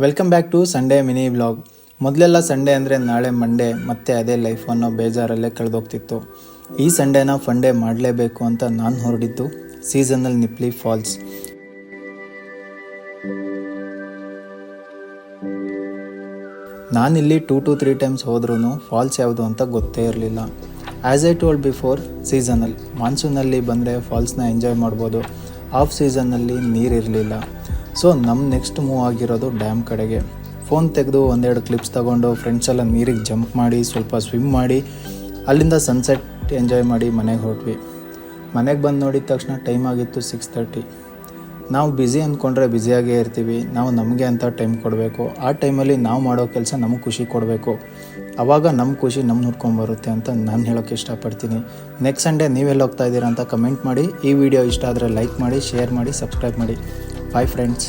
Welcome back to Sunday mini vlog. ಮೊದಲೆಲ್ಲ Sunday ಅಂದರೆ ನಾಳೆ ಮಂಡೇ ಮತ್ತೆ ಅದೇ ಲೈಫ್ ಅನ್ನೋ ಬೇಜಾರಲ್ಲೇ ಕಳೆದೋಗ್ತಿತ್ತು. ಈ ಸಂಡೇನ ಫಂಡೇ ಮಾಡಲೇಬೇಕು ಅಂತ ನಾನು ಹೊರಡಿದ್ದು ಸೀಸನಲ್ ನಿಪ್ಲಿ ಫಾಲ್ಸ್. ನಾನಿಲ್ಲಿ 2 to 3 ಟೈಮ್ಸ್ ಹೋದ್ರೂ ಫಾಲ್ಸ್ ಯಾವುದು ಅಂತ ಗೊತ್ತೇ ಇರಲಿಲ್ಲ. As I told before, seasonal ಮಾನ್ಸೂನಲ್ಲಿ ಬಂದರೆ ಫಾಲ್ಸ್ನ ಎಂಜಾಯ್ ಮಾಡ್ಬೋದು. ಆಫ್ ಸೀಸನ್ನಲ್ಲಿ ನೀರಿರಲಿಲ್ಲ. ಸೊ ನಮ್ಮ ನೆಕ್ಸ್ಟ್ ಮೂವ್ ಆಗಿರೋದು ಡ್ಯಾಮ್ ಕಡೆಗೆ. ಫೋನ್ ತೆಗೆದು ಒಂದೆರಡು ಕ್ಲಿಪ್ಸ್ ತಗೊಂಡು ಫ್ರೆಂಡ್ಸ್ ಎಲ್ಲ ನೀರಿಗೆ ಜಂಪ್ ಮಾಡಿ ಸ್ವಲ್ಪ ಸ್ವಿಮ್ ಮಾಡಿ ಅಲ್ಲಿಂದ ಸನ್ಸೆಟ್ ಎಂಜಾಯ್ ಮಾಡಿ ಮನೆಗೆ ಹೊರಟ್ವಿ. ಮನೆಗೆ ಬಂದು ನೋಡಿದ ತಕ್ಷಣ ಟೈಮ್ ಆಗಿತ್ತು 6:30. ನಾವು ಬ್ಯುಸಿ ಅಂದ್ಕೊಂಡ್ರೆ ಬ್ಯುಸಿಯಾಗೇ ಇರ್ತೀವಿ. ನಾವು ನಮಗೆ ಅಂತ ಟೈಮ್ ಕೊಡಬೇಕು. ಆ ಟೈಮಲ್ಲಿ ನಾವು ಮಾಡೋ ಕೆಲಸ ನಮಗೆ ಖುಷಿ ಕೊಡಬೇಕು. ಆವಾಗ ನಮ್ಮ ಖುಷಿ ನಮ್ಮ ಹುಡ್ಕೊಂಬರುತ್ತೆ ಅಂತ ನಾನು ಹೇಳೋಕ್ಕೆ ಇಷ್ಟಪಡ್ತೀನಿ. ನೆಕ್ಸ್ಟ್ ಸಂಡೇ ನೀವೆಲ್ಲ ಹೋಗ್ತಾ ಇದ್ದೀರಾ ಅಂತ ಕಮೆಂಟ್ ಮಾಡಿ. ಈ ವಿಡಿಯೋ ಇಷ್ಟ ಆದರೆ ಲೈಕ್ ಮಾಡಿ, ಶೇರ್ ಮಾಡಿ, ಸಬ್ಸ್ಕ್ರೈಬ್ ಮಾಡಿ. Bye friends.